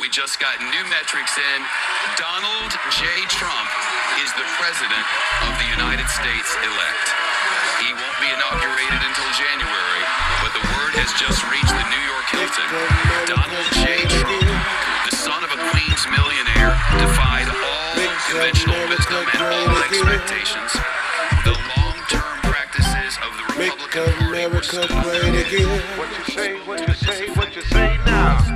We just got new metrics in. Donald J. Trump is the president of the United States elect. He won't be inaugurated until January, but the word has just reached the New York Hilton. Donald J. Trump, the son of a Queens millionaire, defied all conventional wisdom and all expectations. The long-term practices of the Republican Party were stood up. What you say, what you say, what you say now?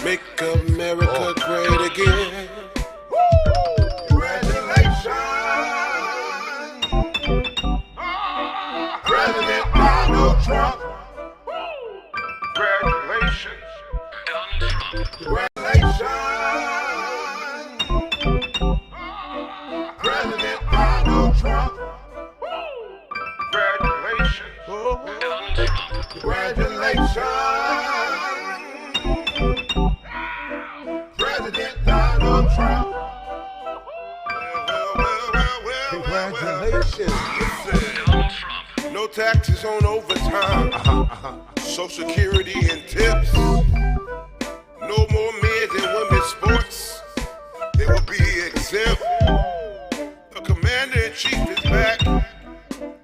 Make America great again. Congratulations, President Donald Trump. Congratulations, Donald Trump. Congratulations, President Donald Trump. Congratulations, Donald Trump. congratulations, President Donald Trump. Congratulations. Donald Trump. No taxes on overtime, Social Security and tips. No more men's and women's sports. They will be exempt. The commander-in-chief is back.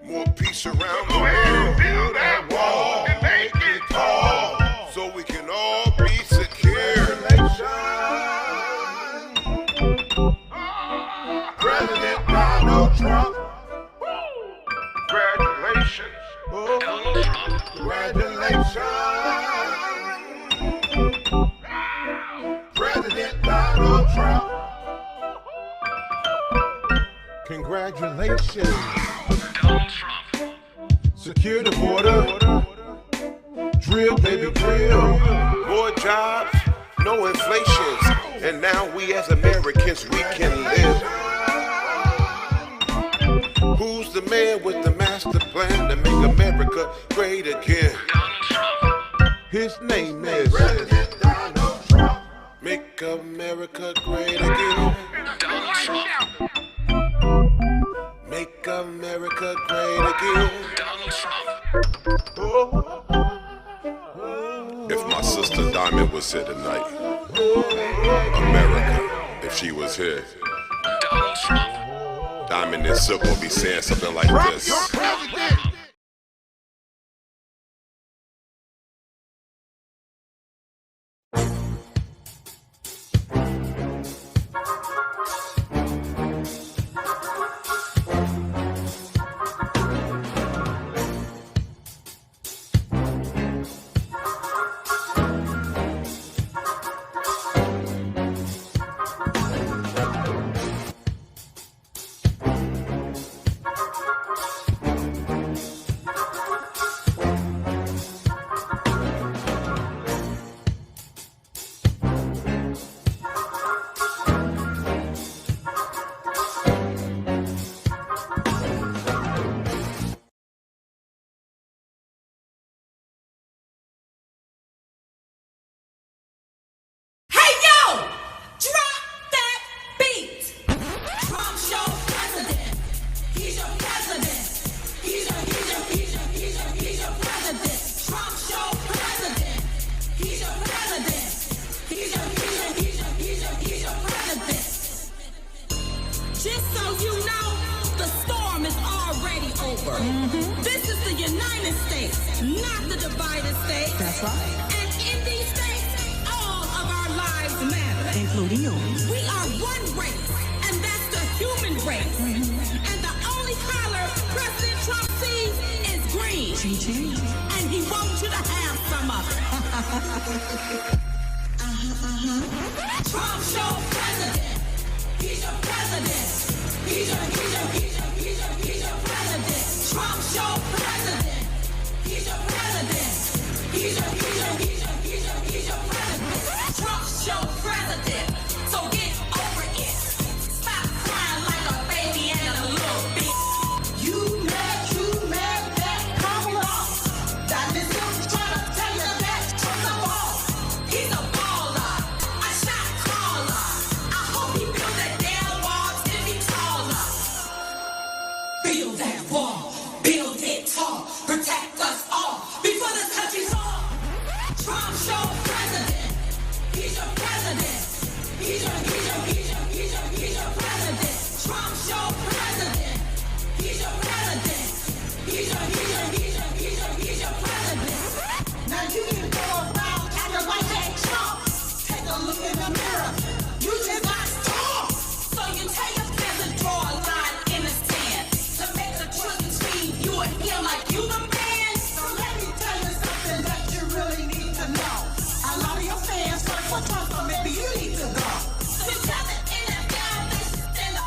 More peace around the Go ahead and world. build that wall and make it tall. So we can all be secure. President Donald Trump. Congratulations. Donald Trump. Congratulations. President Donald Trump. Congratulations. Donald Trump. Secure the border. Drill, baby, drill. More jobs, no inflation. And now we as Americans, we can live. Who's the man with the master plan to make America great again? Donald Trump. His name is President Donald Trump. Make America great again. Donald Trump. Make America great again. Donald Trump. If my sister Diamond was here tonight, America, if she was here, Donald Trump. Diamond and Silk will be saying something like this. Your president. Just so you know, the storm is already over. This is the United States, not the divided states. That's right. And in these states, all of our lives matter. Including yours. We are one race, and that's the human race. And the only color President Trump sees is green. Ching-ching. And he wants you to have some of it. Trump's your president. He's your president. He's your president. Trump's your president. He's your president. He's your president. Trump's your president. So get over it. Stop crying like a baby and a little bitch. You mad that Kamala. That is him trying to tell you that Trump's a ball. He's a baller. A shot caller. I hope he builds that damn wall till he taller. Build that wall. Build it tall. Protect us all. Before this country's all. Trump He's your president. Trump's your president. He's your president. He's your president. Now you can go around acting like that Trump. Take a look in the mirror. You just got stormed. So you tell your fans to draw a line in the sand to make the truth between you and him like you the man. So let me tell you something that you really need to know. A lot of your fans vote for Trump, so maybe you need to go. So tell the NFL they should stand up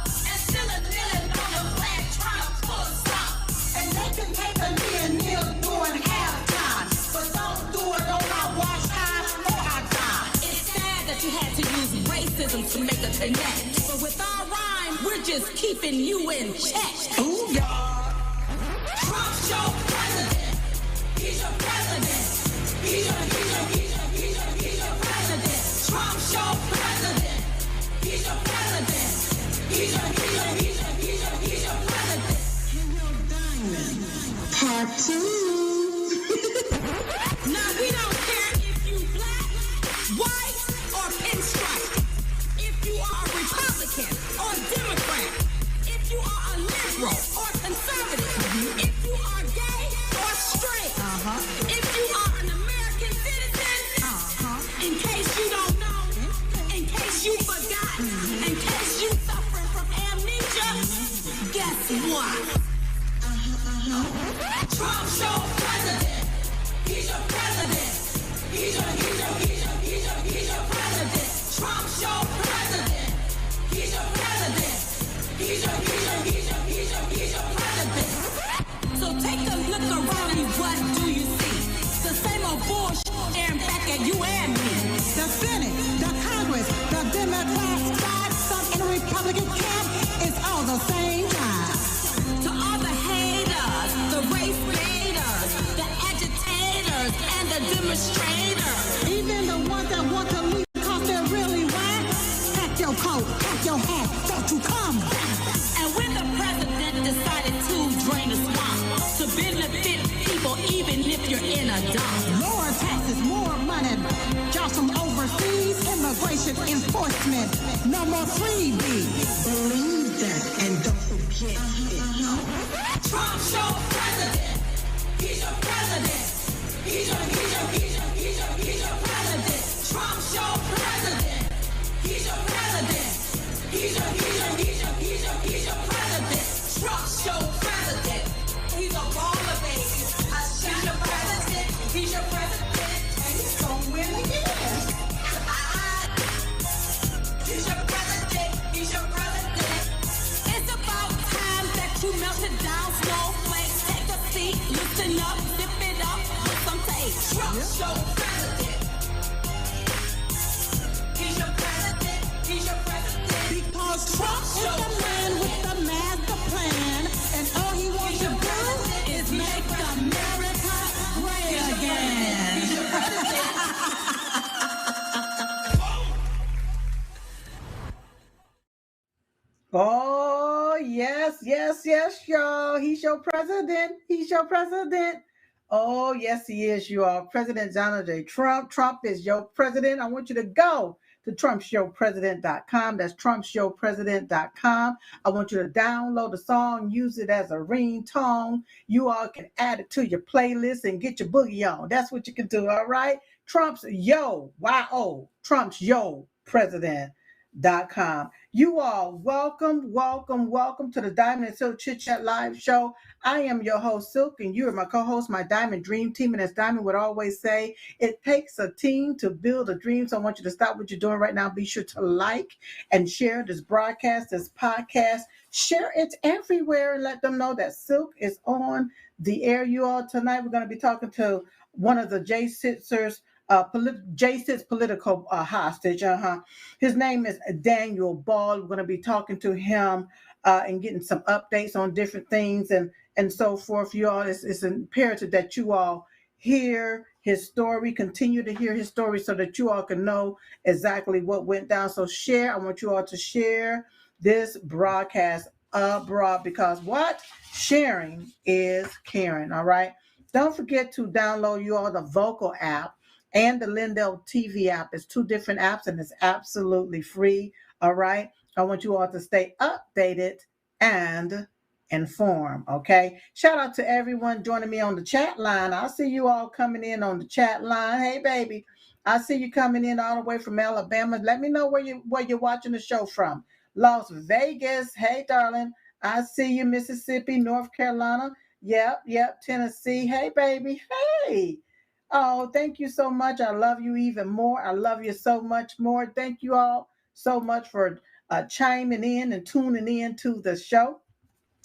and still a kneeling on the flag trying to pull us up. And they can take a knee and kneel during halftime, but don't do it on our watch time or our time. It's sad that you had to use racism to make a connect, but with our rhyme, we're just keeping you in check. Ooh, y'all. Trump's your president. He's your president. He's your president. Trump's your president. He's your president. He's your president. Part 2. Now we don't care if you black, white, or pinstripe. If you are a Republican or Democrat. If you are a liberal or conservative. If you are gay or straight. If you are an American citizen. In case you don't know. In case you forgot. In case you suffering from amnesia. Guess what? Trump's your president. He's your president. He's your president. Trump's your president. He's your president. He's your president. So take a look around you. What do you see? The same old bullshit staring back at you and me. The Senate, the Congress, the Democrats side, some in the Republican camp, it's all the same guy. To all the haters, the race baiters, the agitators, and the demonstrators. Even the ones that want to leave because they're really whack, pack your coat, pack your hat, don't you come back. And when the president decided to drain the swamp to benefit people, even if you're in a dump. Lower taxes, more money, jobs from overseas, immigration enforcement, no more freebies. Believe that and don't forget it. Trump's your president. He's your president. He's your president. Trump's your president. He's your president. He's your president. Trump's your president. He's a baller, baby. He's your president. He's your president. And he's gonna win again. He's your president. He's your president. It's about time that you melted down snowflakes. Take a seat, listen up, sip it up with some taste. Trump's your president. He's your president. He's your president. Because Trump is the man with the master plan, and all he wants to do is make America great again. Oh, yes, y'all. He's your president. He's your president. Oh, yes, he is, you all. President Donald J. Trump. Trump is your president. I want you to go to TrumpShowPresident.com. That's TrumpShowPresident.com. I want you to download the song, use it as a ringtone. You all can add it to your playlist and get your boogie on. That's what you can do, all right? Trump's yo, Y-O, Trump's yo president.com. You all, welcome to the Diamond and Silk Chit Chat Live Show. I am your host, Silk, and you are my co-host, my Diamond Dream Team. And as Diamond would always say, it takes a team to build a dream. So I want you to stop what you're doing right now. Be sure to like and share this broadcast, this podcast. Share it everywhere and let them know that Silk is on the air. You all, tonight we're going to be talking to one of the J6ER's J6 political hostage. His name is Daniel Ball. We're going to be talking to him and getting some updates on different things and so forth. You all, it's imperative that you all hear his story, continue to hear his story so that you all can know exactly what went down. So share. I want you all to share this broadcast abroad because what? Sharing is caring. All right. Don't forget to download you all the Vocal app. and the Lindell TV app. It's two different apps and it's absolutely free. All right. I want you all to stay updated and informed. Okay. Shout out to everyone joining me on the chat line. I see you all coming in on the chat line. Hey, baby. I see you coming in all the way from Alabama. Let me know where you're watching the show from. Las Vegas. Hey, darling. I see you, Mississippi, North Carolina. Yep. Tennessee. Hey, baby. Hey. Oh, thank you so much. I love you even more. I love you so much more. Thank you all so much for chiming in and tuning in to the show.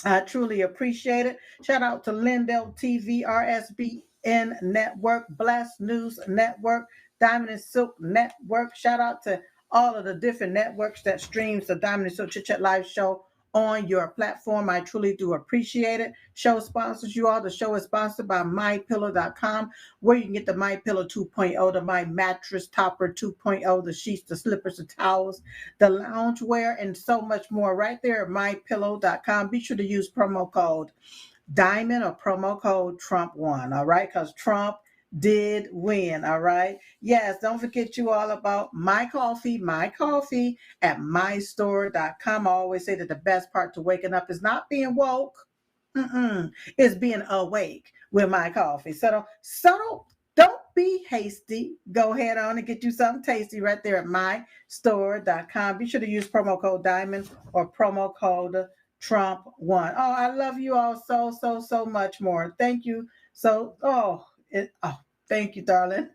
I truly appreciate it. Shout out to Lindell TV, RSBN Network, Blast News Network, Diamond and Silk Network. Shout out to all of the different networks that streams the Diamond and Silk Chit Chat Live show on your platform. I truly do appreciate it. Show sponsors you all. The show is sponsored by MyPillow.com, where you can get the MyPillow 2.0, the My Mattress Topper 2.0, the sheets, the slippers, the towels, the loungewear, and so much more right there at MyPillow.com. Be sure to use promo code Diamond or promo code Trump1, all right? Because Trump did win, all right? Yes, don't forget you all about my coffee at mystore.com. I always say that the best part to waking up is not being woke, it's being awake with my coffee. So don't be hasty. Go ahead on and get you something tasty right there at mystore.com. Be sure to use promo code Diamond or promo code Trump1. Oh, I love you all so much more. Thank you. Thank you, darling.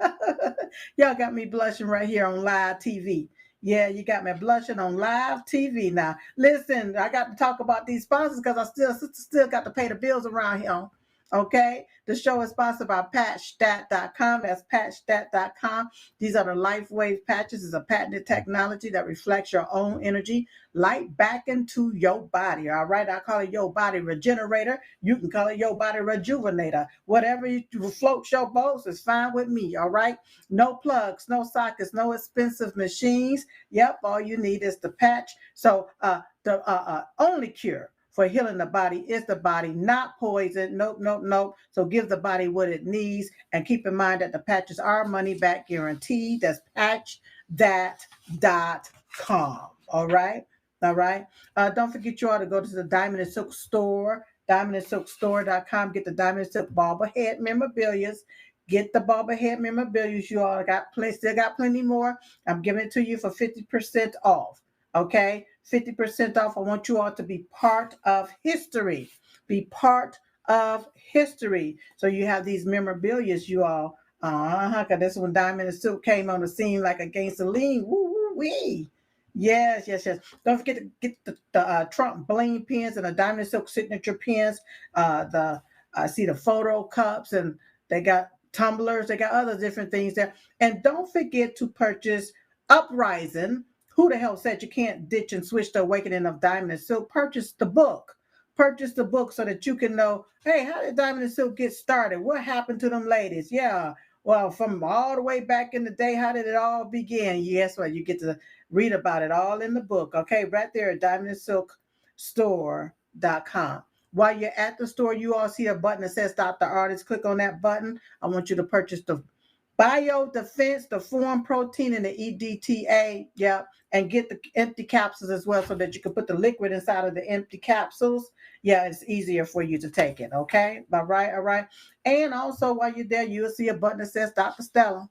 Y'all got me blushing right here on live TV. Yeah, you got me blushing on live TV now. Listen, I got to talk about these sponsors because I still got to pay the bills around here. Okay, the show is sponsored by patchstat.com. That's patchstat.com. These are the LifeWave patches. It's a patented technology that reflects your own energy light back into your body. All right, I call it your body regenerator. You can call it your body rejuvenator. Whatever floats your boats is fine with me. All right, no plugs, no sockets, no expensive machines. Yep, all you need is the patch. So the only cure for healing the body is the body, not poison. Nope. So give the body what it needs. And keep in mind that the patches are money back guaranteed. That's patch.com. All right. Don't forget you ought to go to the Diamond and Silk store, diamondandsilkstore.com. Get the Diamond and Silk bobblehead memorabilia. Get the bobblehead memorabilia. You all still got plenty more. I'm giving it to you for 50% off. Okay, 50% off. I want you all to be part of history. Be part of history. So you have these memorabilia, you all. Because this when Diamond and Silk came on the scene like a gangster lean. Woo-wee. Yes. Don't forget to get the Trump bling pins and the Diamond and Silk signature pins. I see the photo cups and they got tumblers. They got other different things there. And don't forget to purchase Uprising. Who the hell said you can't ditch and switch the awakening of Diamond and Silk? Purchase the book so that you can know, hey, how did Diamond and Silk get started? What happened to them ladies? Yeah, well, from all the way back in the day, how did it all begin? Yes, well, you get to read about it all in the book. Okay, right there at diamondandsilkstore.com. While you're at the store, you all see a button that says Dr. Artist. Click on that button. I want you to purchase the Biodefense, the Foreign Protein, and the EDTA. Yep. And get the empty capsules as well so that you can put the liquid inside of the empty capsules. Yeah, it's easier for you to take it. Okay. All right. And also while you're there, you'll see a button that says Dr. Stella.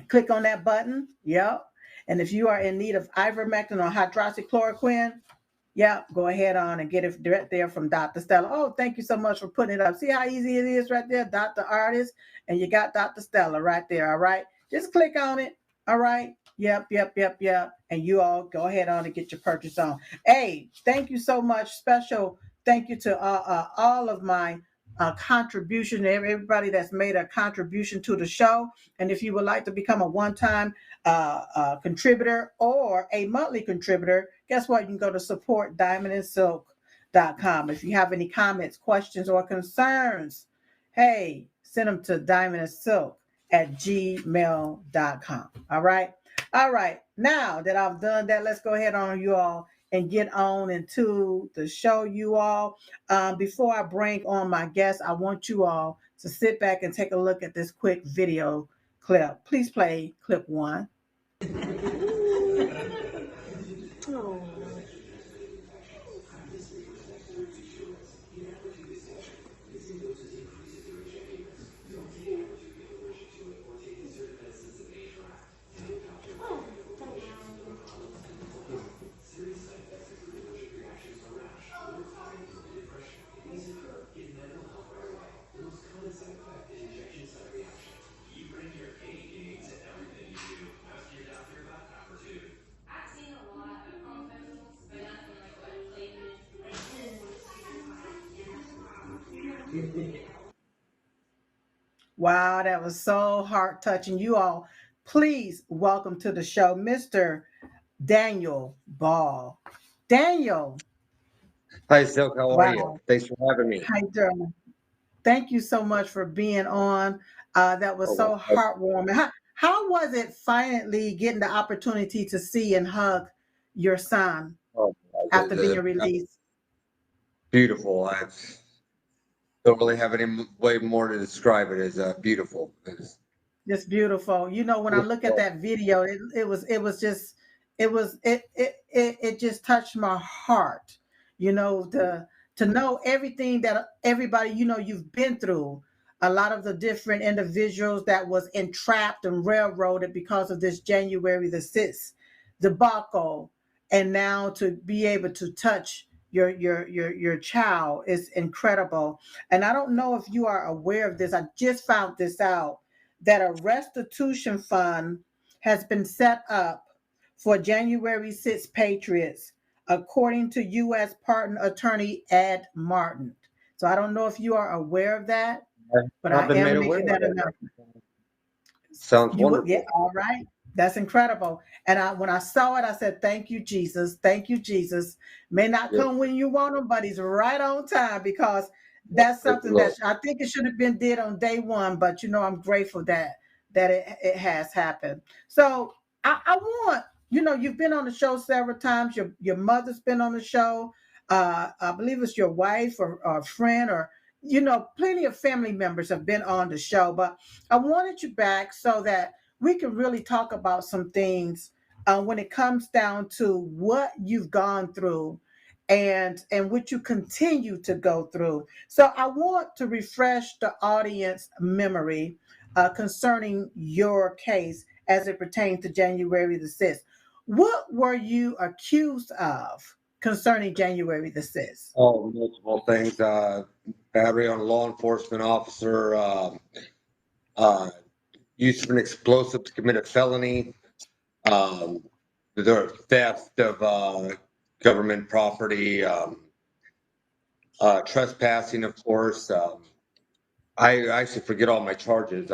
Click on that button. Yep. And if you are in need of ivermectin or hydroxychloroquine, yeah, go ahead on and get it direct there from Dr. Stella. Oh, thank you so much for putting it up. See how easy it is right there, Dr. Artist, and you got Dr. Stella right there, all right? Just click on it, all right? Yep. And you all go ahead on and get your purchase on. Hey, thank you so much. Special thank you to all of my contribution, everybody that's made a contribution to the show. And if you would like to become a one-time contributor or a monthly contributor, guess what? You can go to support.diamondandsilk.com. If you have any comments, questions, or concerns, hey, send them to diamondandsilk@gmail.com. All right. Now that I've done that, let's go ahead on, you all, and get on into the show, you all. Before I bring on my guest, I want you all to sit back and take a look at this quick video clip. Please play clip 1. Wow, that was so heart touching. You all, please welcome to the show, Mr. Daniel Ball. Daniel, Hi, Silk. How are you? wow, Thanks for having me. how you doing? Thank you so much for being on. That was Oh, my so pleasure. heartwarming. How was it finally getting the opportunity to see and hug your son Oh, after being that was released? beautiful. I don't really have any way more to describe it as beautiful. It's Just beautiful. You know, when I look at beautiful. that video, it was just it just touched my heart. You know, to know everything that everybody, you've been through. A lot of the different individuals that was entrapped and railroaded because of this January the 6th debacle, and now to be able to touch your child is incredible. And I don't know if you are aware of this. I just found this out, that a restitution fund has been set up for January 6 patriots, according to U.S. Pardon Attorney Ed Martin. So I don't know if you are aware of that, I've but I not been made am aware making of that it. announcement. Sounds You would, yeah, wonderful. all right. That's incredible. And when I saw it, I said, "Thank you, Jesus. Thank you, Jesus." May not Yes, come when you want him, but he's right on time, because that's praise the something that Lord. I think it should have been did on day one. But I'm grateful that it has happened. So I want, you've been on the show several times. Your mother's been on the show. I believe it's your wife or a friend, or plenty of family members have been on the show. But I wanted you back so that we can really talk about some things when it comes down to what you've gone through and what you continue to go through. So I want to refresh the audience memory concerning your case as it pertains to January the 6th. What were you accused of concerning January the 6th? Oh, multiple things. Battery on a law enforcement officer, uh, use of an explosive to commit a felony, um, the theft of government property, trespassing, of course. I actually forget all my charges.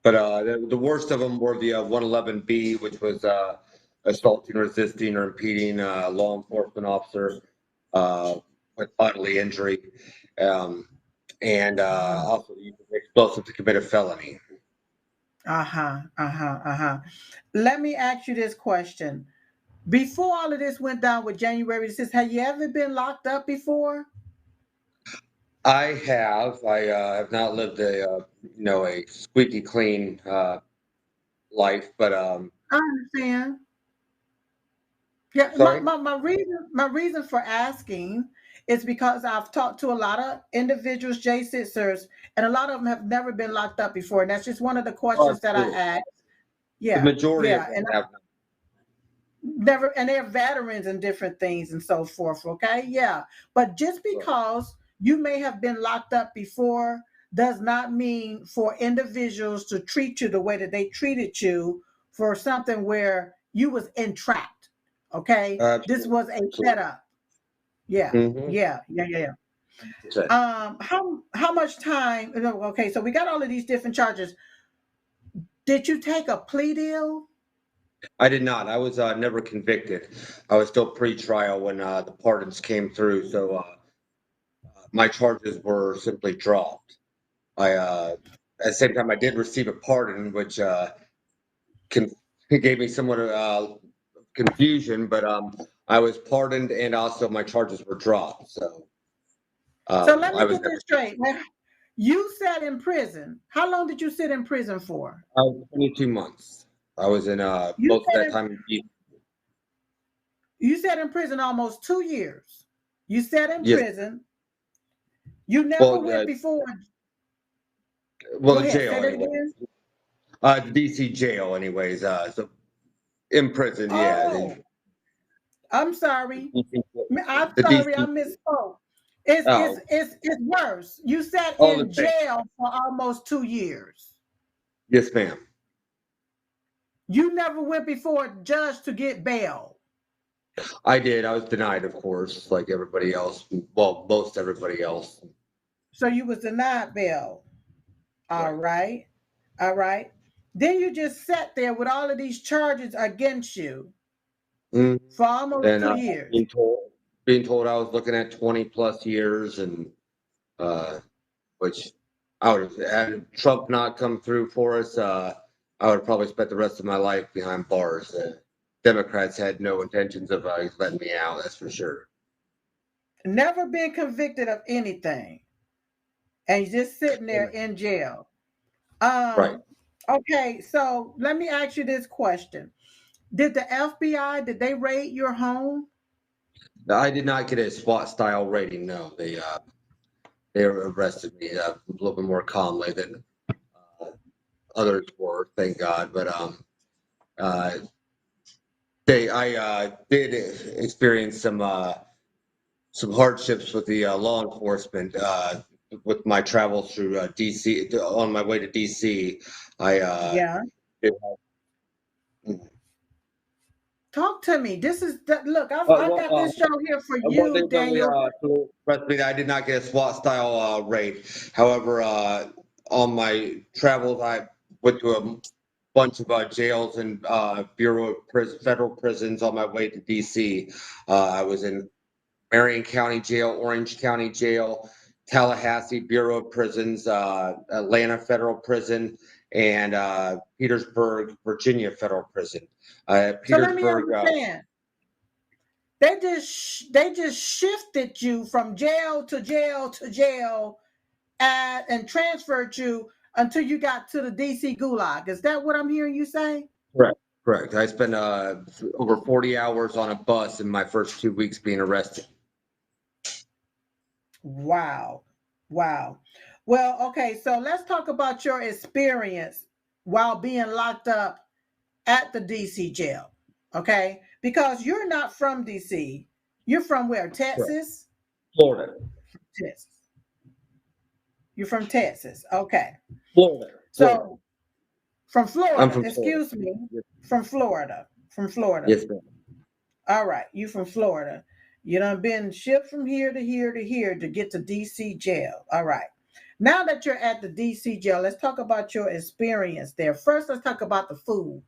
But the worst of them were the 111B, which was assaulting, resisting, or impeding a law enforcement officer with bodily injury, um, and also using explosive to commit a felony. Uh-huh, uh-huh, uh-huh. Let me ask you this question. Before all of this went down with January 6th, have you ever been locked up before? I have. I have not lived a squeaky clean life, but I understand. Yeah, my, sorry. my, my reason for asking is because I've talked to a lot of individuals, J6ers, and a lot of them have never been locked up before. And that's just one of the Oh, questions that I absolutely. ask. The Yeah, majority of yeah. them And have. they're veterans and different things and so forth. Okay. Yeah. But just Not. because you may have been locked up before does not mean for individuals to treat you the way that they treated you for something where you was entrapped. Okay. This Absolutely. was a Absolutely. setup. Yeah. Mm-hmm. Yeah. Yeah. Yeah. Yeah. How much time? Okay. So we got all of these different charges. Did you take a plea deal? I did not. I was never convicted. I was still pre-trial when the pardons came through, so my charges were simply dropped. At the same time, I did receive a pardon, which con- gave me somewhat confusion, but I was pardoned, and also my charges were dropped. So So let I me was get never. this straight. You sat in prison. How long did you sit in prison for? 22 months. I was in You most of sat that in, time in D.C. you sat in prison almost 2 years. You sat in Yes. prison. You never Well, went before. Go well, the ahead, say jail that anyway. again. The DC jail, anyways. So in prison, yeah. Oh, I'm sorry. I'm The sorry, I DC. misspoke. It's it's Oh, it's it's worse. You sat all the in same. jail for almost 2 years. Yes, ma'am. You never went before a judge to get bail. I did. I was denied, of course, like everybody else. Well, most everybody else. So you was denied bail. All Right. right. All right. Then you just sat there with all of these charges against you Mm. for almost And 2 years. being told I was looking at 20 plus years, and which I would have had Trump not come through for us. I would have probably spent the rest of my life behind bars. Democrats had no intentions of letting me out. That's for sure. Never been convicted of anything. And you're just sitting there in jail. Right. Okay, so let me ask you this question. Did the FBI, did they raid your home? I did not get a SWAT style rating. No, they arrested me a little bit more calmly than others were, thank God. But uh, I did experience some hardships with the law enforcement with my travels through DC. On my way to DC, I Yeah. did Talk to me. This is look, I well, got this show here for well, they you, really Daniel. arrested me. I did not get a SWAT style raid. However, on my travels, I went to a bunch of jails and Bureau of federal prisons on my way to DC. I was in Marion County Jail, Orange County Jail, Tallahassee Bureau of Prisons, Atlanta Federal Prison, and Petersburg, Virginia Federal Prison. So let me Petersburg, understand. They just shifted you from jail to jail to jail and transferred you until you got to the DC gulag. Is that what I'm hearing you say? correct, correct. I spent over 40 hours on a bus in my first 2 weeks being arrested. Wow. Wow. Well, okay, so let's talk about your experience while being locked up at the DC jail. Okay? Because you're not from DC. You're from where? Correct. Texas? Florida. Texas. You're from Texas. Okay. Florida. So from I'm Florida, from Florida. excuse me. Yes, From Florida. From Florida. yes, ma'am. All right. You from Florida. You done been shipped from here to here to here to get to DC jail. All right. Now that you're at the DC jail, let's talk about your experience there. First, let's talk about the food.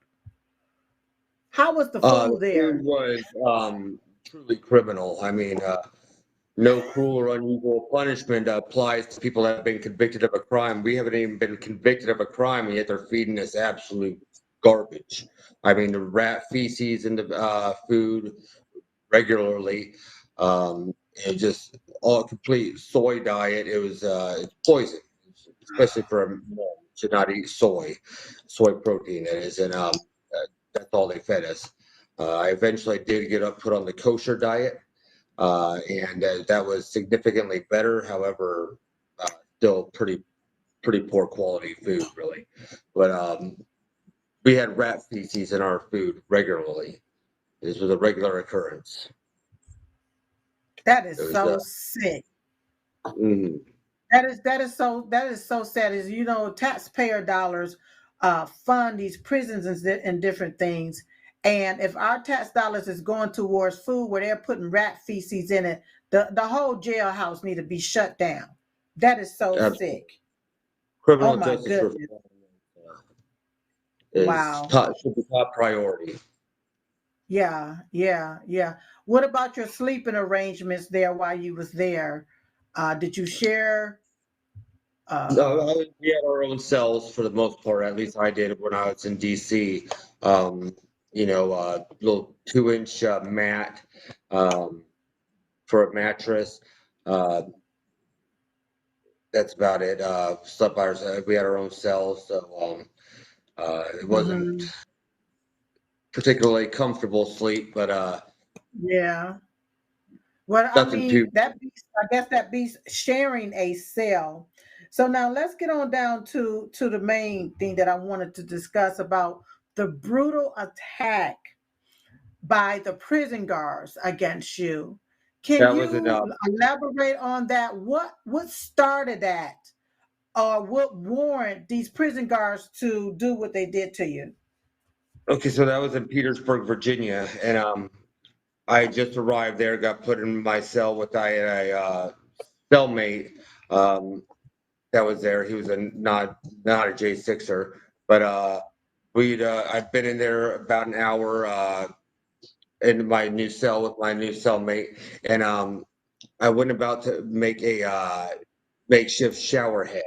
How was the The food there? food was truly criminal. I mean, no cruel or unusual punishment applies to people that have been convicted of a crime. We haven't even been convicted of a crime, yet they're feeding us absolute garbage. I mean, the rat feces in the food regularly. And just all complete soy diet. It was it's poison, especially for a man. Should not eat soy protein. That is, and that's all they fed us. I eventually did get up put on the kosher diet, and that was significantly better. However, still pretty poor quality food, really. But we had rat feces in our food regularly. This was a regular occurrence. That It is was so sick. mm, That is so sad. Is taxpayer dollars fund these prisons and different things. And if our tax dollars is going towards food where they're putting rat feces in it, the whole jailhouse need to be shut down. That is so absolutely. sick. Oh Criminal my justice reform goodness. is Wow. should be top priority. Yeah, yeah, yeah. What about your sleeping arrangements there while you was there? Did you share No, uh we had our own cells for the most part. At least I did when I was in DC. Um, little 2-inch mat um, for a mattress. Uh, that's about it. Slept by ourselves. We had our own cells, so it wasn't Mhm. particularly comfortable sleep, but Yeah. Well, I nothing too. mean, that beats, I guess that beats sharing a cell. So now let's get on down to the main thing that I wanted to discuss about the brutal attack by the prison guards against you. Can That was an you elaborate on that? What started that, or what warranted these prison guards to do what they did to you? okay. So that was in Petersburg, Virginia, and I just arrived there. Got put in my cell with I had a cellmate that was there. He was not a J6er, but we'd I'd been in there about an hour in my new cell with my new cellmate, and I went about to make a makeshift shower head.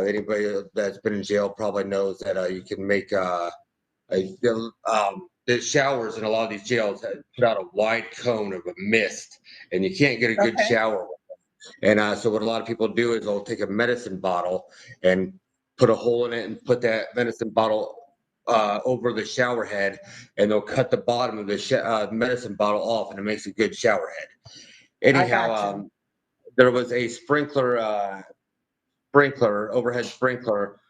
Anybody that's been in jail probably knows that you can make the showers in a lot of these jails put out a wide cone of a mist, and you can't get a good Okay. shower. And so what a lot of people do is they'll take a medicine bottle and put a hole in it and put that medicine bottle over the shower head, and they'll cut the bottom of the medicine bottle off, and it makes a good shower head. I Anyhow, got you. there was a overhead sprinkler,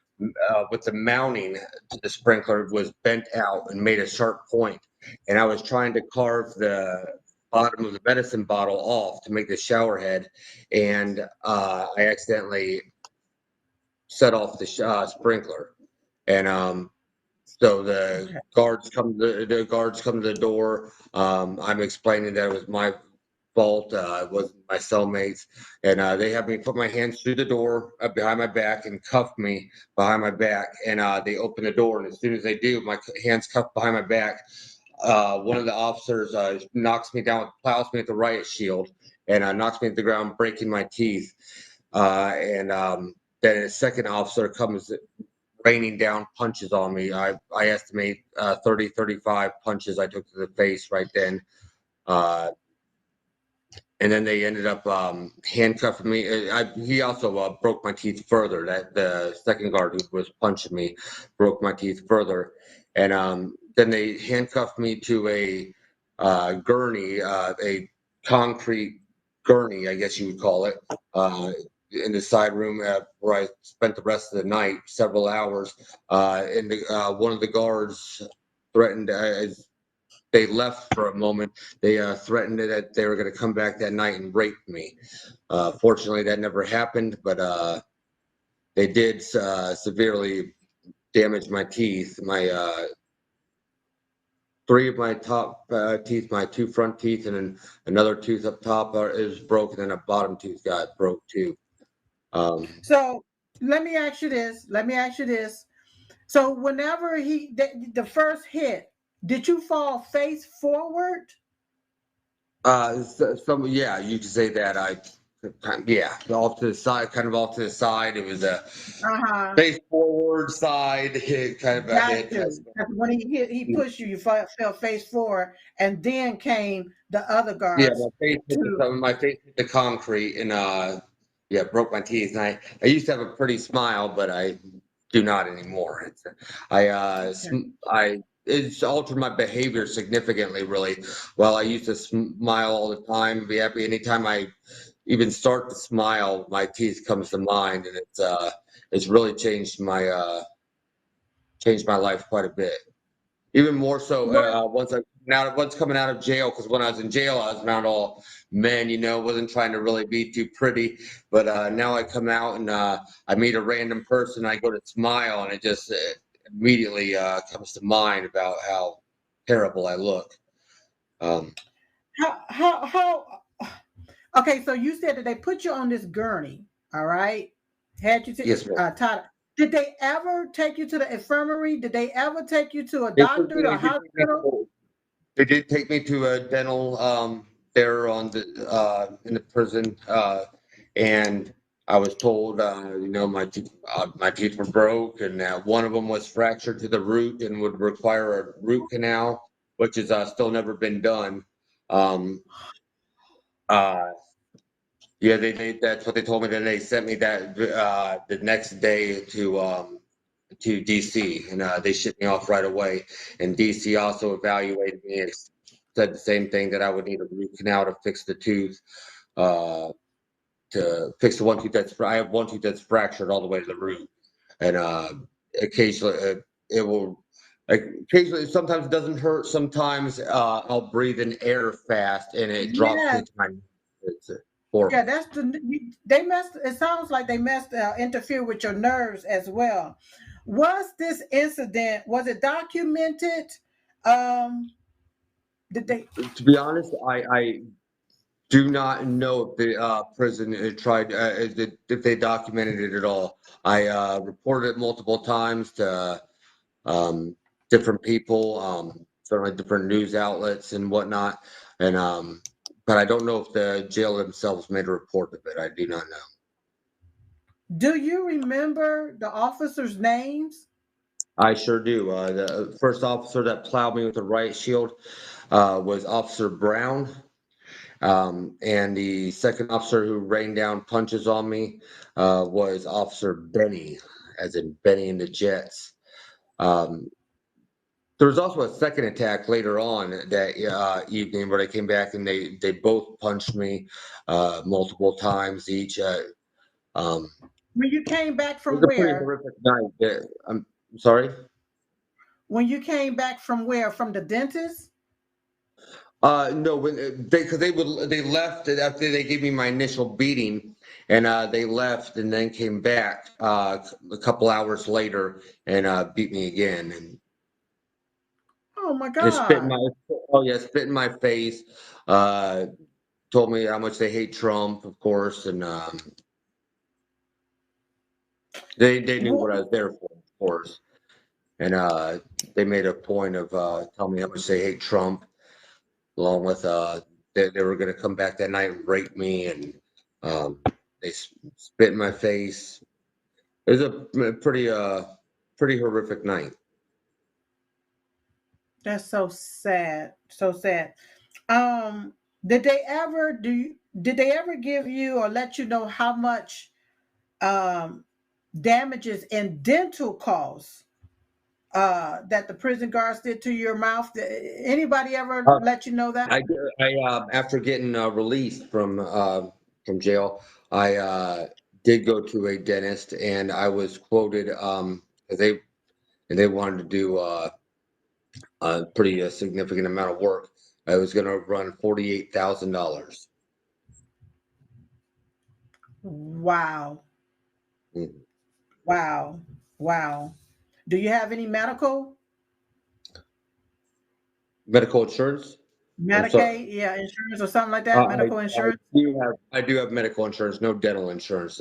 with the mounting to the sprinkler was bent out and made a sharp point. And I was trying to carve the bottom of the medicine bottle off to make the shower head, and I accidentally set off the sprinkler. And so Okay. the guards come to the door. I'm explaining that it was my fault. It wasn't my cellmates, and they have me put my hands through the door behind my back and cuff me behind my back. And they open the door, and as soon as they do, my hands cuffed behind my back. One of the officers knocks me down, plows me with the riot shield, and knocks me to the ground, breaking my teeth. And then a second officer comes raining down punches on me. I estimate 30, 35 punches I took to the face right then. Uh, and then they ended up handcuffing me. He also broke my teeth further. That the second guard who was punching me broke my teeth further, and then they handcuffed me to a gurney, a concrete gurney, I guess you would call it, in the side room where I spent the rest of the night, several hours. And one of the guards threatened, as they left for a moment, they threatened that they were going to come back that night and rape me. Fortunately, that never happened, but they did severely damage my teeth. My three of my top teeth, my two front teeth, and then another tooth up top is broken, and a bottom tooth got broke too. So let me ask you this. Let me ask you this. So whenever the first hit, did you fall face forward? Some yeah, you could say that. Yeah, off to the side, kind of off to the side. It was a Uh-huh. face forward side hit, kind of a Got hit. you. 'Cause when he pushed you, you fell face forward, and then came the other Yeah, guards to. my face hit the concrete, and yeah, broke my teeth. And I used to have a pretty smile, but I do not anymore. I it's altered my behavior significantly, really. While I used to smile all the time, be happy anytime I even start to smile, my teeth comes to mind, and it's really changed my life quite a bit. Even more so Well, once coming out of jail, because when I was in jail, I was around all men, wasn't trying to really be too pretty. But now I come out and I meet a random person, I go to smile, and it just immediately comes to mind about how terrible I look. Um, how okay, so you said that they put you on this gurney, all right? Had you yes, ma'am. Todd, did they ever take you to the infirmary? Did they ever take you to a They, took doctor me- or they a did take me hospital? to They did take me to a dental there on the in the prison, and I was told, my teeth were broke, and one of them was fractured to the root and would require a root canal, which has still never been done. Um, uh, Yeah, that's what they told me. Then they sent me that the next day to DC, and they shipped me off right away. And DC also evaluated me and said the same thing, that I would need a root canal to fix the tooth, to fix the one tooth I have one tooth that's fractured all the way to the root, and occasionally it will. Like, occasionally, sometimes it doesn't hurt. Sometimes I'll breathe in air fast, and it drops Yeah, me to my. It's horrible. yeah, that's they messed. It sounds like they messed interfere with your nerves as well. Was this incident, was it documented? Um, did they? To be honest, I do not know if the prison tried if they documented it at all. I reported it multiple times to different people, certainly different news outlets and whatnot, and but I don't know if the jail themselves made a report of it. I do not know. Do you remember the officers' names? I sure do. The first officer that plowed me with the right shield was Officer Brown. And the second officer who rained down punches on me was Officer Benny, as in Benny and the Jets. Um, there was also a second attack later on that evening where they came back and they both punched me multiple times each. Um, When you came back it was from a pretty where? horrific night. I'm sorry. When you came back from where? From the dentist? No, when because they left after they gave me my initial beating, and they left and then came back a couple hours later and beat me again, and Oh my they spit in God. my spit in my face. Uh, Told me how much they hate Trump, of course, and they knew what I was there for, of course, and they made a point of telling me how much they hate Trump, along with they were going to come back that night and rape me, and um, they spit in my face. It was a pretty horrific night. That's so sad. So sad. Um, did they ever give you or let you know how much um damages in dental costs that the prison guards did to your mouth? Anybody ever Uh, let you know that? after getting released from jail, I did go to a dentist, and I was quoted 'cause they wanted to do a pretty significant amount of work. I was going to run $48,000. Wow. Wow. Wow. Do you have any Medical insurance. I'm sorry. Medicaid, yeah, insurance or something like that? Medical insurance? I do have medical insurance, no dental insurance.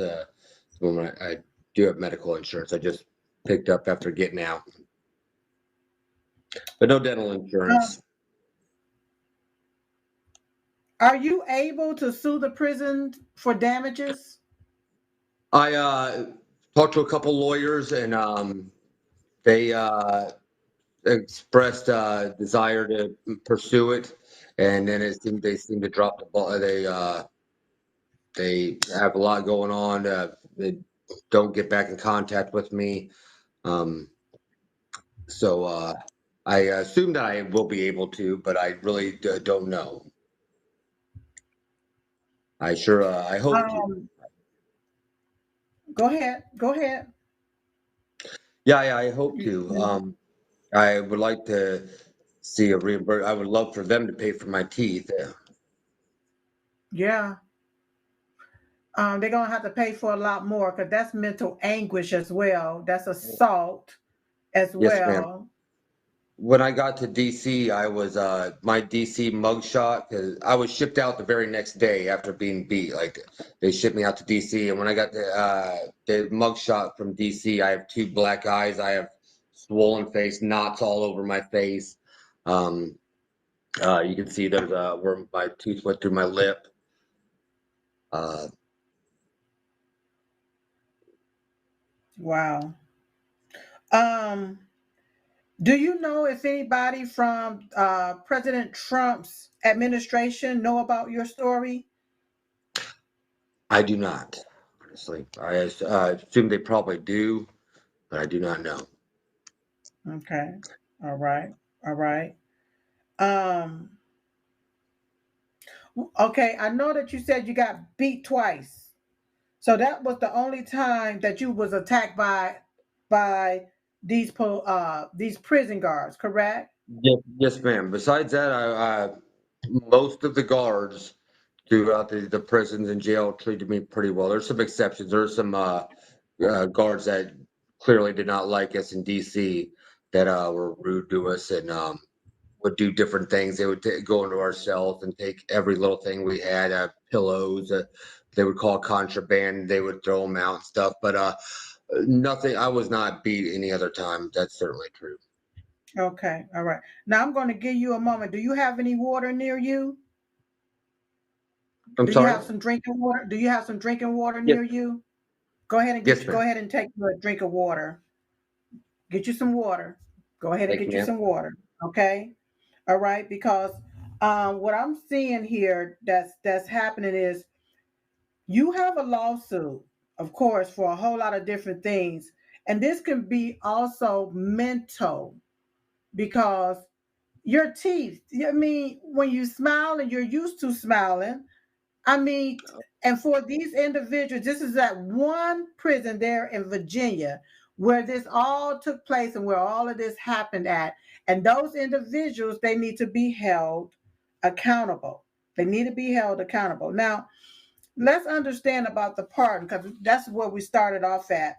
When I do have medical insurance. I just picked up after getting out, but no dental Um, insurance. are you able to sue the prison for damages? I talked to a couple lawyers, and they expressed desire to pursue it, and then they seemed to drop the ball. They have a lot going on. They don't get back in contact with me. Um, so I assume that I will be able to, but I really don't know. I hope to. Um, go ahead. Go ahead. Yeah, I hope to. I would like to see a reimbursement. I would love for them to pay for my teeth. Yeah. They're gonna have to pay for a lot more because that's mental anguish as well. That's assault as Yes, ma'am. well. When I got to DC, I was my DC mugshot, because I was shipped out the very next day after being beat. Like, they shipped me out to DC, and when I got the mugshot from DC, I have two black eyes. I have swollen face, knots all over my face. Um, you can see there's where my tooth went through my lip. Uh, Wow. Um, do you know if anybody from President Trump's administration know about your story? I do not, honestly. I assume they probably do, but I do not know. Okay. All right. All right. Um, okay, I know that you said you got beat twice. So that was the only time that you was attacked by these prison guards, correct? Yes, ma'am. Besides that, most of the guards throughout the prisons and jail treated me pretty well. There's some exceptions. There's some guards that clearly did not like us in DC that were rude to us and would do different things. They would go into our cells and take every little thing we had, pillows. They would call contraband. They would throw them out and stuff. But nothing. I was not beat any other time. That's certainly true. Okay, all right. Now I'm going to give you a moment. Do you have any water near you? I'm Do you sorry. have some drinking water? Do you have some drinking water Yes. near you? Go ahead and Yes, go ma'am. ahead and take a drink of water. Get you some water. Go ahead and Thank you, get you ma'am. some water. Okay. All right. Because what I'm seeing here that's happening is you have a lawsuit, of course, for a whole lot of different things. And this can be also mental because your teeth, I mean, when you smile and you're used to smiling, I mean, and for these individuals, this is at one prison there in Virginia where this all took place and where all of this happened at. And those individuals, they need to be held accountable. They need to be held accountable. Now, let's understand about the pardon because that's where we started off at.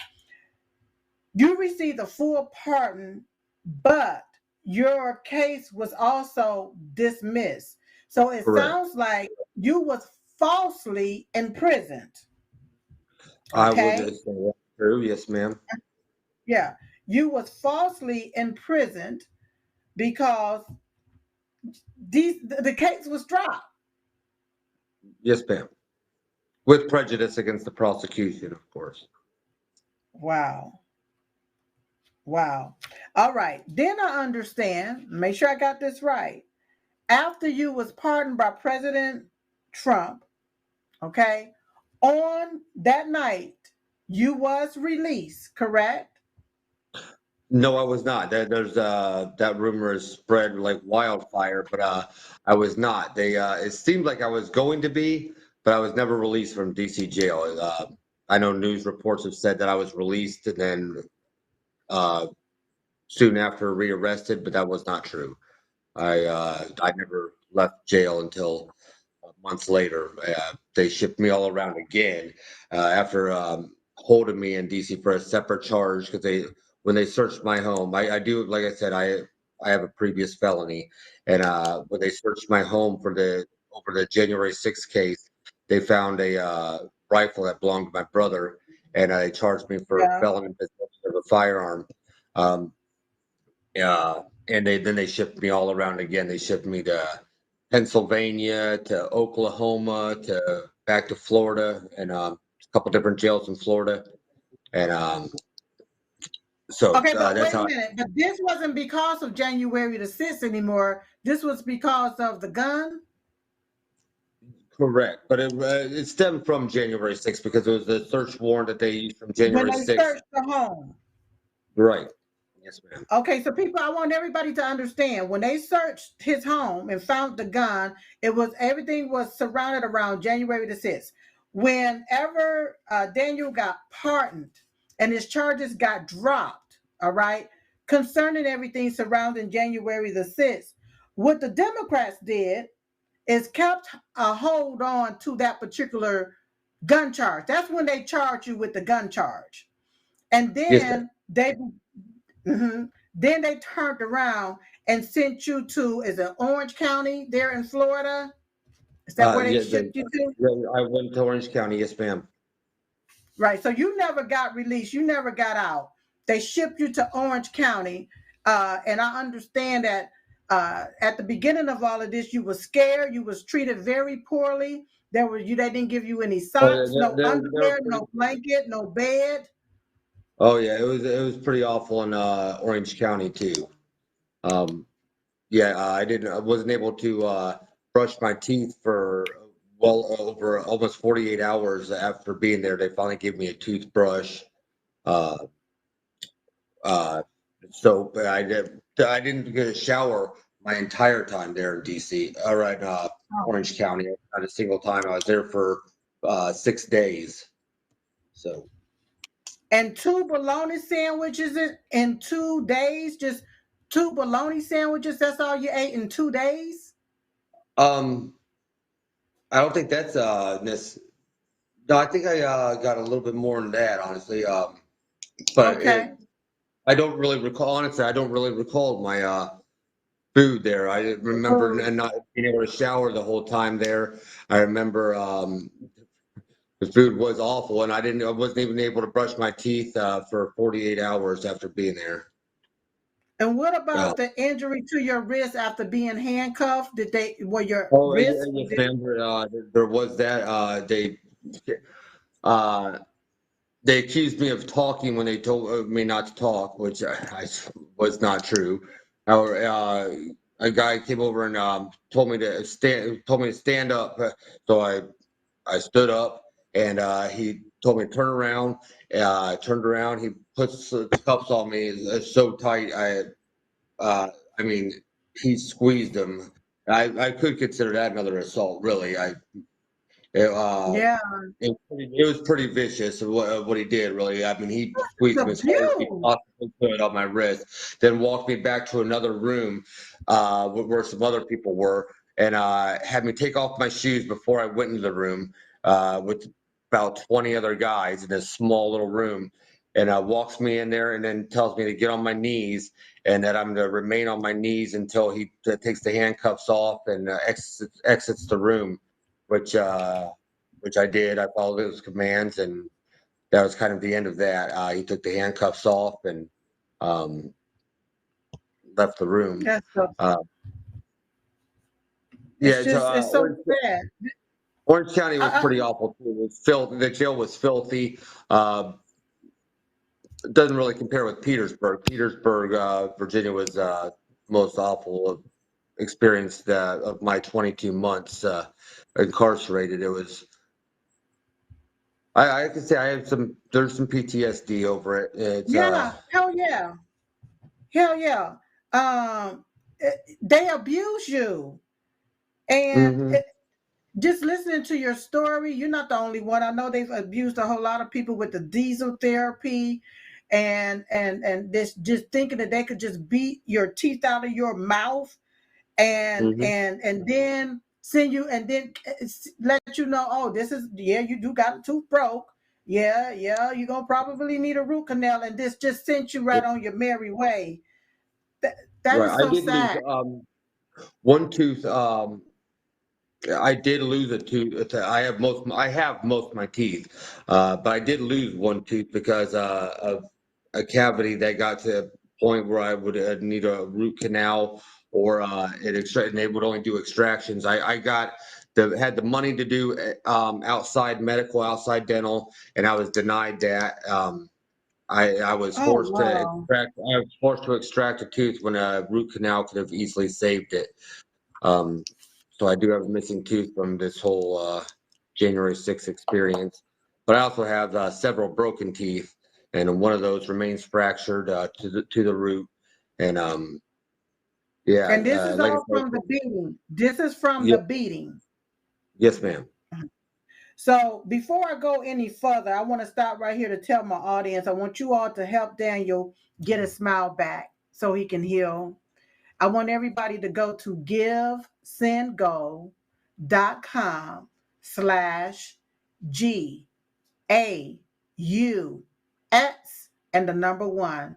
You received a full pardon, but your case was also dismissed. So it Correct. sounds like you was falsely imprisoned. I would Okay? say that's true. Yes, ma'am. Yeah. You was falsely imprisoned because the case was dropped. Yes, ma'am. With prejudice against the prosecution, of course. Wow. Wow. All right. Then I understand, make sure I got this right. After you was pardoned by President Trump, okay, on that night, you was released, correct? No, I was not. There's that rumor is spread like wildfire, but I was not. It seemed like I was going to be, but I was never released from DC jail. I know news reports have said that I was released and then uh, soon after rearrested, but that was not true. I never left jail until months later. They shipped me all around again after holding me in DC for a separate charge because when they searched my home, I do like I said I have a previous felony, and when they searched my home for the over the January 6th case, they found a rifle that belonged to my brother, and they charged me for Yeah. felony possession of a firearm. Um, and they shipped me all around again. They shipped me to Pennsylvania, to Oklahoma, to back to Florida, and a couple different jails in Florida. And so Okay, but that's wait a how. minute. But this wasn't because of January the 6th anymore. This was because of the gun? Correct, but it stemmed from January 6th because it was the search warrant that they used from When January they 6th. searched the home. Right. Yes, ma'am. Okay, so people, I want everybody to understand when they searched his home and found the gun, it was everything was surrounded around January the 6th. Whenever Daniel got pardoned and his charges got dropped, all right, concerning everything surrounding January the 6th, what the Democrats did is kept a hold on to that particular gun charge. That's when they charge you with the gun charge. And Yes, ma'am. then then they turned around and sent you to, is it Orange County there in Florida? Is that where they Yeah, shipped you to? I went to Orange County. Yes, ma'am. Right. So you never got released. You never got out. They shipped you to Orange County. And I understand that at the beginning of all of this, you were scared. You was treated very poorly. They didn't give you any Oh yeah, socks, no they're underwear, pretty. no blanket, no bed. Oh yeah, it was pretty awful in Orange County too. Um, yeah, I wasn't able to brush my teeth for well over almost 48 hours after being there, they finally gave me a toothbrush, uh, soap. I didn't get a shower my entire time there in DC, or in Orange County. Not a single time. I was there for 6 days. So And two bologna sandwiches in 2 days, just two bologna sandwiches. That's all you ate in 2 days? um, I don't think that's no, I think I got a little bit more than that, honestly. But Okay. I don't really recall. Honestly, I don't really recall my food there. I remember not being able to shower the whole time there. I remember the food was awful, and I wasn't even able to brush my teeth for 48 hours after being there. And what Uh, about the injury to your wrist after being handcuffed? Were your oh, wrists? yes, ma'am. There was that. Uh, they accused me of talking when they told me not to talk, which was not true. A guy came over and told me to stand up. So I stood up, and he told me to turn around. I turned around. He puts the cuffs on me so tight. I mean, he squeezed them. I could consider that another assault, really. It, Yeah, it was pretty vicious what he did, really. I mean, he squeezed me it's as hard as he abuse. possibly could on my wrist, then walked me back to another room where some other people were, and had me take off my shoes before I went into the room with about 20 other guys in this small little room, and walks me in there and then tells me to get on my knees and that I'm to remain on my knees until he takes the handcuffs off and exits the room, which I did. I followed his commands, and that was kind of the end of that. He took the handcuffs off and um, left the room. That's so, Uh, it's yeah, so just it's so sad. Orange County was I, pretty awful too. It was the jail was filthy. It doesn't really compare with Petersburg. Petersburg, Virginia was most awful experience of my 22 months incarcerated. It was. I can say I have there's some PTSD over it. It's yeah, hell yeah, hell yeah. Um, they abuse you, and mhm. just listening to your story, you're not the only one. I know they've abused a whole lot of people with the diesel therapy, and this just thinking that they could just beat your teeth out of your mouth Mhm. and then send you and then let you know, oh, this is, yeah, you do got a tooth broke. Yeah, you're gonna probably need a root canal, and this just sent you right on your merry way. That that Right. is I so did lose sad. one tooth. I did lose a tooth. I have most of my teeth, but I did lose one tooth because of a cavity that got to a point where I would need a root canal or and they would only do extractions. I had the money to do outside medical, outside dental, and I was denied that. I was Oh forced to wow. extract. I was forced to extract a tooth when a root canal could have easily saved it. Um, so I do have a missing tooth from this whole January 6th experience. But I also have several broken teeth, and one of those remains fractured to the root. And yeah, And this is like I all said, from the beating. This is from yeah, the beating. yes, ma'am. So before I go any further, I want to stop right here to tell my audience, I want you all to help Daniel get a smile back so he can heal. I want everybody to go to givesendgo.com/GAUX and the number one.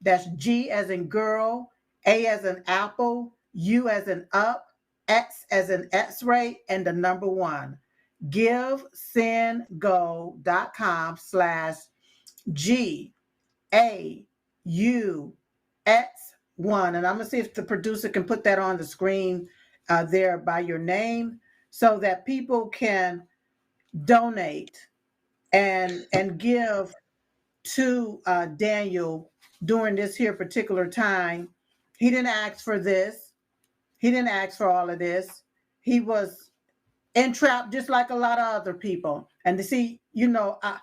That's G as in girl, A as in apple, U as in up, X as in X-ray, and the number one. GiveSendGo.com/GAUX1. And I'm going to see if the producer can put that on the screen there by your name so that people can donate and give to Daniel during this here particular time. He didn't ask for this. He didn't ask for all of this. He was entrapped just like a lot of other people. And to see, I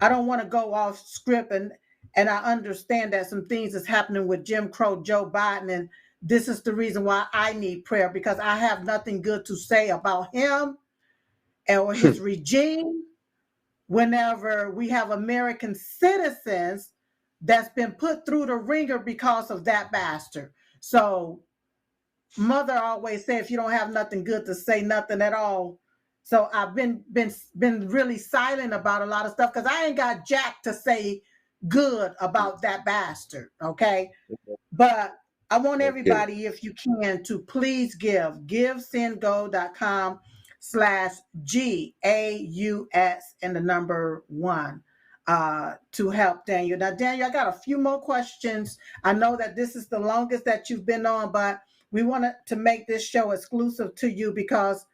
don't want to go off script, and I understand that some things is happening with Jim Crow Joe Biden, and this is the reason why I need prayer, because I have nothing good to say about him or his regime whenever we have American citizens that's been put through the ringer because of that bastard. So mother always said, if you don't have nothing good to say, nothing at all. So I've been really silent about a lot of stuff because I ain't got jack to say good about that bastard. Okay. But I want Thank you. everybody, if you can, to please givesendgo.com/GAUS and the number 1 to help Daniel. Now, Daniel, I got a few more questions. I know that this is the longest that you've been on, but we wanted to make this show exclusive to you because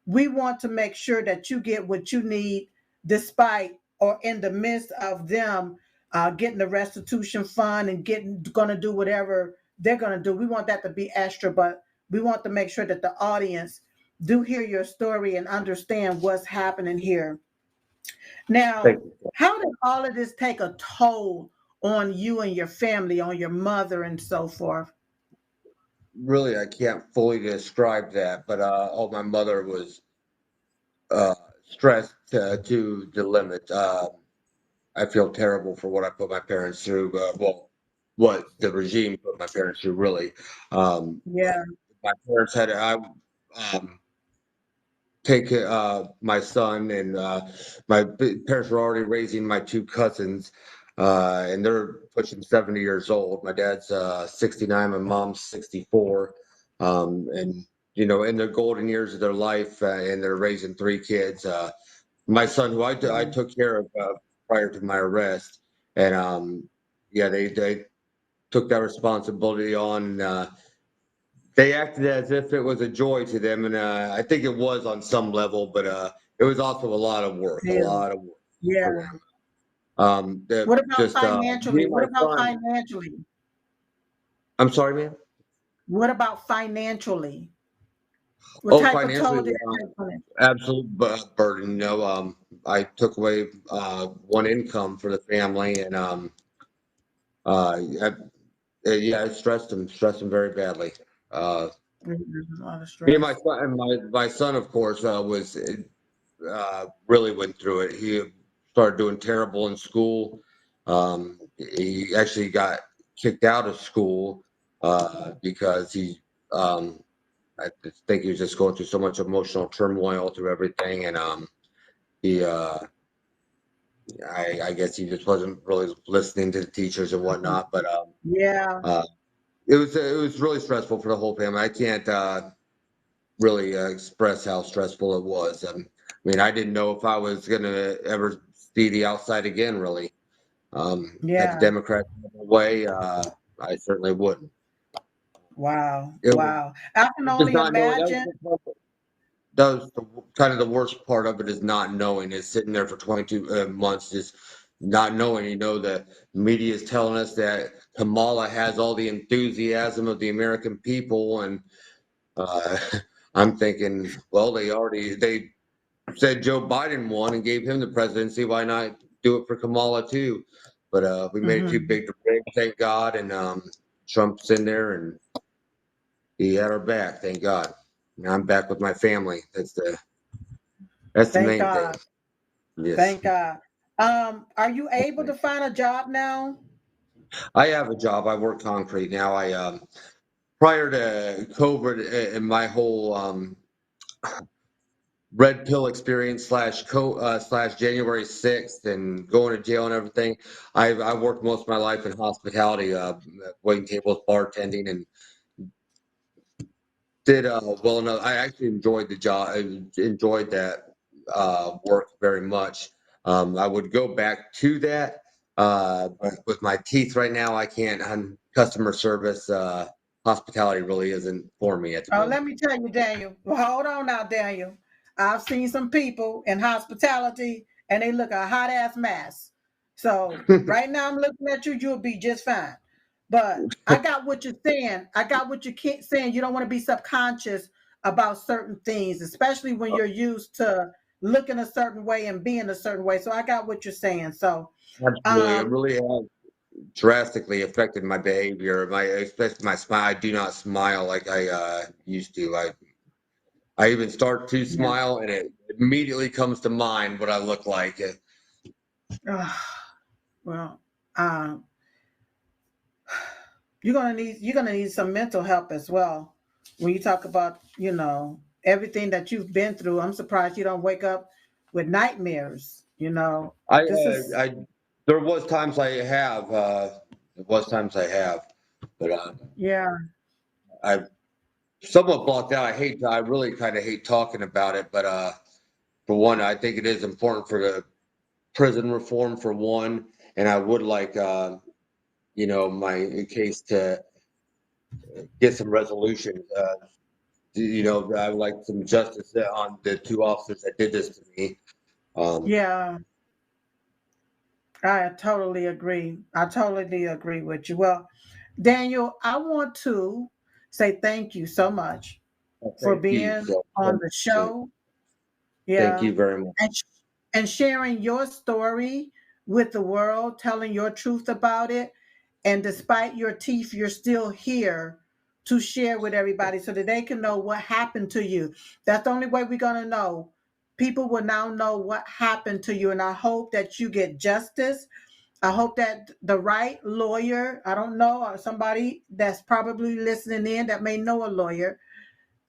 we want to make sure that you get what you need despite or in the midst of them getting the restitution fund and going to do whatever they're going to do. We want that to be extra, but we want to make sure that the audience do hear your story and understand what's happening here. Now, Thank you. how did all of this take a toll on you and your family, on your mother and so forth? Really, I can't fully describe that, but my mother was stressed to the limit. I feel terrible for what I put my parents through. What the regime put my parents through, really. Yeah. My parents had um, take my son, and my parents were already raising my 2 cousins, and they're pushing 70 years old. My dad's 69, my mom's 64, and in their golden years of their life, and they're raising 3 kids. My son, who I took care of prior to my arrest, and yeah, they took that responsibility on. They acted as if it was a joy to them, and I think it was on some level, but it was also a lot of work, a Yeah. lot of work Yeah. for them. What about Just me financially? and What my about son. financially? I'm sorry, man. What about financially? What Oh, type of toll financially, did it take on it? absolute burden. I took away one income for the family, and yeah, it stressed them very badly. Uh, There's a lot of Me and my stress. son, and my son, of course, was really went through it. He started doing terrible in school. He actually got kicked out of school because I think he was just going through so much emotional turmoil through everything, and he, I guess he just wasn't really listening to the teachers and whatnot. But Yeah. uh, it was really stressful for the whole family. I can't really express how stressful it was. I mean, I didn't know if I was going to ever see the outside again, really. Had the Yeah. Democrats way, I certainly wouldn't. Wow. It was Wow. I can just only not knowing. imagine. That was kind of the worst part of it, is not knowing, is sitting there for 22 months, just not knowing. The media is telling us that Kamala has all the enthusiasm of the American people, and uh, I'm thinking, well, they said Joe Biden won and gave him the presidency. Why not do it for Kamala too? But we made it too Mhm. big to break, thank God. And Trump's in there, and he had our back, thank God. Now I'm back with my family. That's the Thank main thing. God. Yes, Thank God. Are you able to find a job now? I have a job. I work concrete now. I prior to COVID and my whole red pill experience slash January 6th and going to jail and everything. I worked most of my life in hospitality, waiting tables, bartending, and did well enough. I actually enjoyed the job. I enjoyed that work very much. I would go back to that, but with my teeth right now, I can't. Customer service, hospitality really isn't for me at the Oh, moment. let me tell you, Daniel. Well, hold on now, Daniel. I've seen some people in hospitality and they look a hot ass mess. So right now I'm looking at you, you'll be just fine. But I got what you're saying. I got what you can't saying. You don't want to be subconscious about certain things, especially when you're used to looking a certain way and being a certain way. So I got what you're saying. So Absolutely. It really has drastically affected my behavior, especially my smile. I do not smile like I used to. I even start to yeah. smile, and it immediately comes to mind what I look like. Well, um, you're gonna need some mental help as well. When you talk about, everything that you've been through, I'm surprised you don't wake up with nightmares. I, This is I, there was times I have, but yeah, I somewhat blocked out. I really kind of hate talking about it, but for one, I think it is important for the prison reform for one, and I would like, my case to get some resolution. I would like some justice on the two officers that did this to me. Um, yeah. I totally agree. I totally agree with you. Well, Daniel, I want to say thank you so much for Thank you being so on the much. show. Thank Yeah. you very much. And sharing your story with the world, telling your truth about it. And despite your teeth, you're still here to share with everybody so that they can know what happened to you. That's the only way we're going to know. People will now know what happened to you. And I hope that you get justice. I hope that the right lawyer, I don't know, or somebody that's probably listening in that may know a lawyer,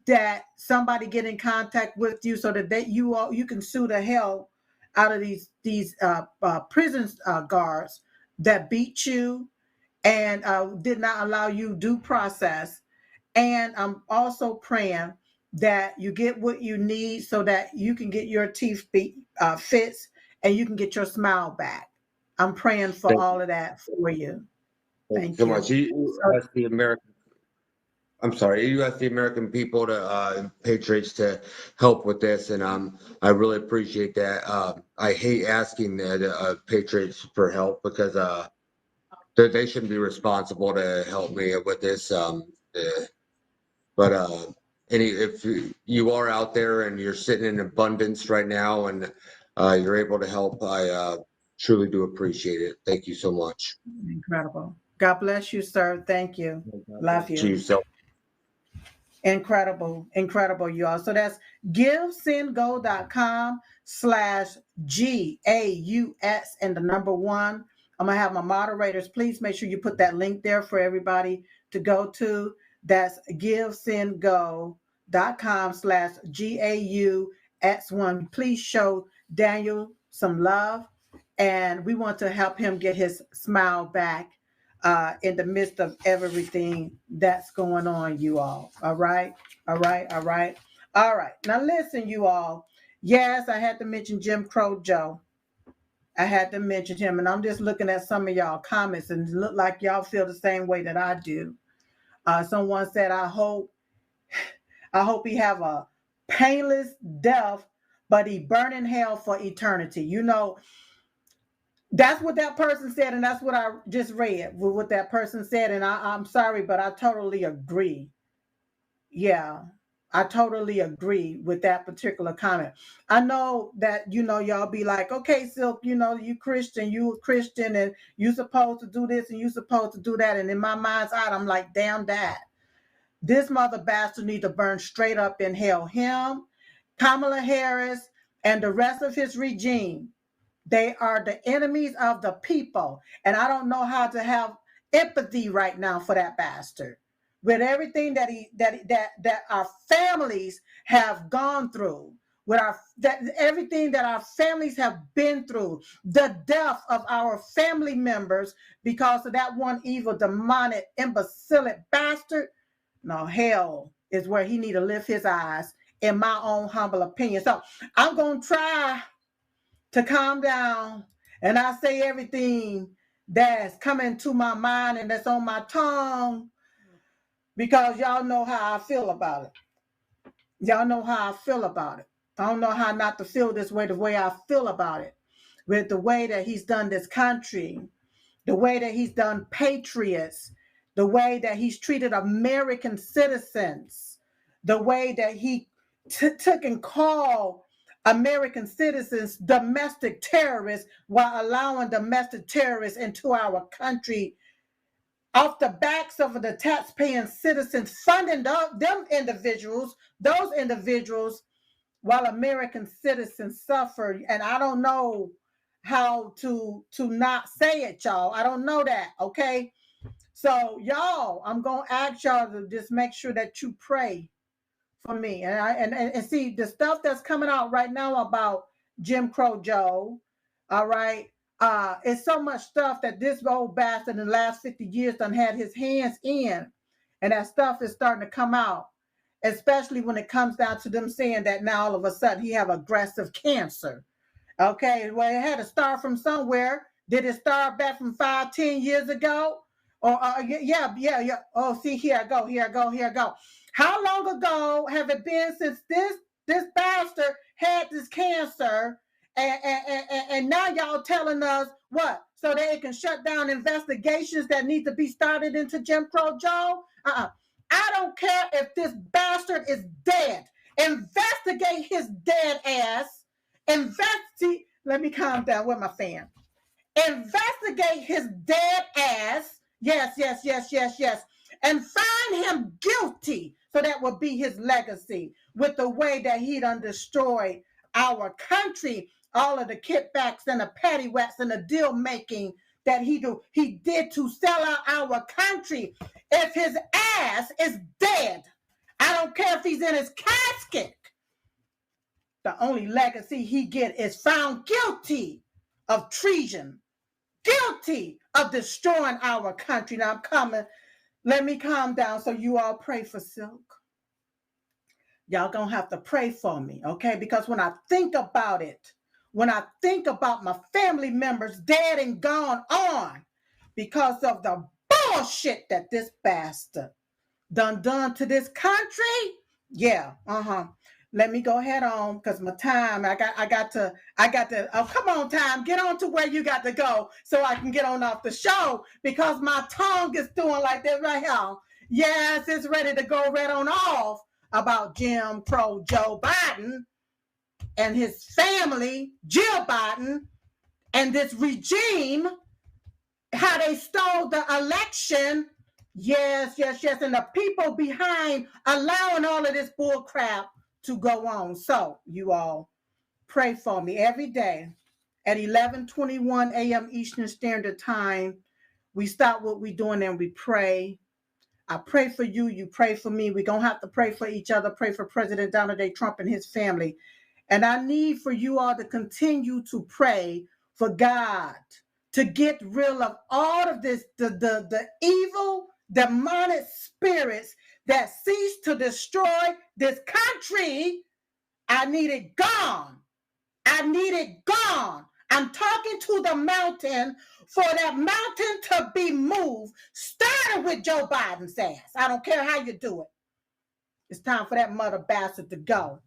that somebody get in contact with you so that you can sue the hell out of these prison guards that beat you and did not allow you due process. And I'm also praying that you get what you need so that you can get your teeth fixed and you can get your smile back. I'm praying for Thank all of that for you. Thank you Thank so much. you. You So, asked the American. I'm sorry. You asked the American people to patriots to help with this, and I really appreciate that. I hate asking the patriots for help because they shouldn't be responsible to help me with this. Uh, but if you are out there and you're sitting in abundance right now and you're able to help, I truly do appreciate it. Thank you so much. incredible. God bless you, sir. Thank you. Love To you. yourself. Incredible, incredible, you all. So that's givesendgo.com/GAUS and the number one. I'm going to have my moderators. Please make sure you put that link there for everybody to go to. That's givesendgo.com/GAUS1. Please show Daniel some love. And we want to help him get his smile back in the midst of everything that's going on, you all. All right. All right. All right. All right. Now, listen, you all. Yes, I had to mention Jim Crow Joe. I had to mention him. And I'm just looking at some of y'all comments and it look like y'all feel the same way that I do. Someone said, I hope he have a painless death, but he burn in hell for eternity. That's what that person said, and that's what I just read with what that person said. And I'm sorry, but I totally agree. Yeah, I totally agree with that particular comment. I know that, y'all be like, okay, Silk, you a Christian, and you supposed to do this and you supposed to do that. And in my mind's eye, I'm like, damn that. This mother bastard need to burn straight up in hell. Him, Kamala Harris, and the rest of his regime. They are the enemies of the people. And I don't know how to have empathy right now for that bastard. With everything that our families have gone through, everything that our families have been through, the death of our family members because of that one evil, demonic, imbecilic bastard. No, hell is where he need to lift his eyes, in my own humble opinion. So I'm gonna try to calm down and I say everything that's coming to my mind and that's on my tongue because y'all know how I feel about it. Y'all know how I feel about it. I don't know how not to feel this way, the way I feel about it, with the way that he's done this country, the way that he's done patriots, the way that he's treated American citizens. the way that he took and called American citizens domestic terrorists while allowing domestic terrorists into our country off the backs of the taxpaying citizens, funding those individuals, while American citizens suffer. And I don't know how to not say it, y'all. I don't know that, okay? So, y'all, I'm going to ask y'all to just make sure that you pray for me. And see, the stuff that's coming out right now about Jim Crow Joe, all right, it's so much stuff that this old bastard in the last 50 years done had his hands in, and that stuff is starting to come out, especially when it comes down to them saying that now all of a sudden he have aggressive cancer. Okay, well, it had to start from somewhere. Did it start back from 5-10 years ago? Or yeah. Oh, see, here I go. How long ago have it been since this bastard had this cancer? And now y'all telling us what? So they can shut down investigations that need to be started into Jim Crow Joe? I don't care if this bastard is dead. Investigate his dead ass. Let me calm down with my fan. Investigate his dead ass. Yes. And find him guilty. So that will be his legacy with the way that he done destroyed our country, all of the kickbacks and the paddywhacks and the deal making that he did to sell out our country. If his ass is dead, I don't care if he's in his casket. The only legacy he get is found guilty of treason, guilty of destroying our country. Now I'm coming. Let me calm down so you all pray for Silk. Y'all gonna have to pray for me, okay? Because when I think about it, when I think about my family members dead and gone on because of the bullshit that this bastard done to this country, yeah, Let me go ahead on because my time, I got to, oh, come on, time, get on to where you got to go so I can get on off the show because my tongue is doing like this right here. Yes, it's ready to go right on off about Jim Crow Joe Biden and his family, Jill Biden, and this regime, how they stole the election. Yes, and the people behind allowing all of this bull crap to go on. So you all pray for me every day at 11:21 a.m. Eastern Standard Time. We stop what we're doing and we pray. I pray for you. You pray for me. We're going to have to pray for each other. Pray for President Donald J. Trump and his family. And I need for you all to continue to pray for God to get rid of all of this, the evil, demonic spirits that cease to destroy this country. I need it gone. I'm talking to the mountain for that mountain to be moved, starting with Joe Biden's ass. I don't care how you do it. It's time for that mother bastard to go.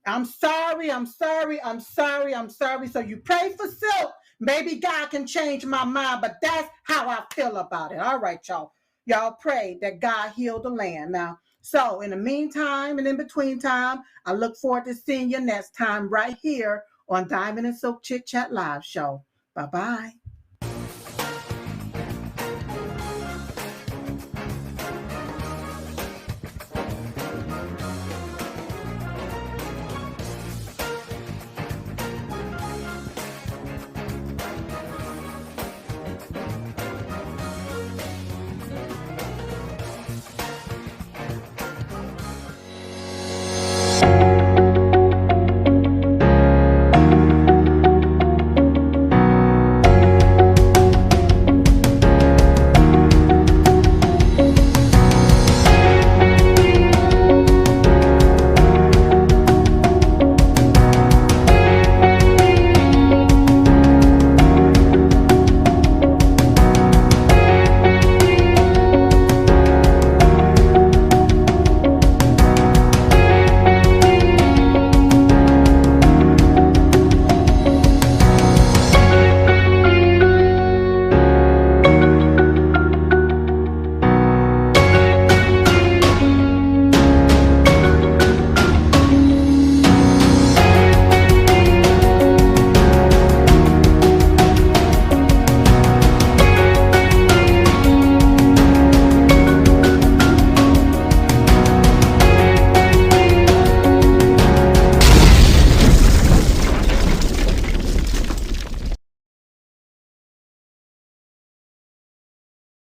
I'm sorry. So you pray for Silk. Maybe God can change my mind, but that's how I feel about it. All right, y'all. Y'all pray that God heal the land. Now, so in the meantime and in between time, I look forward to seeing you next time right here on Diamond and Silk Chit Chat Live Show. Bye-bye.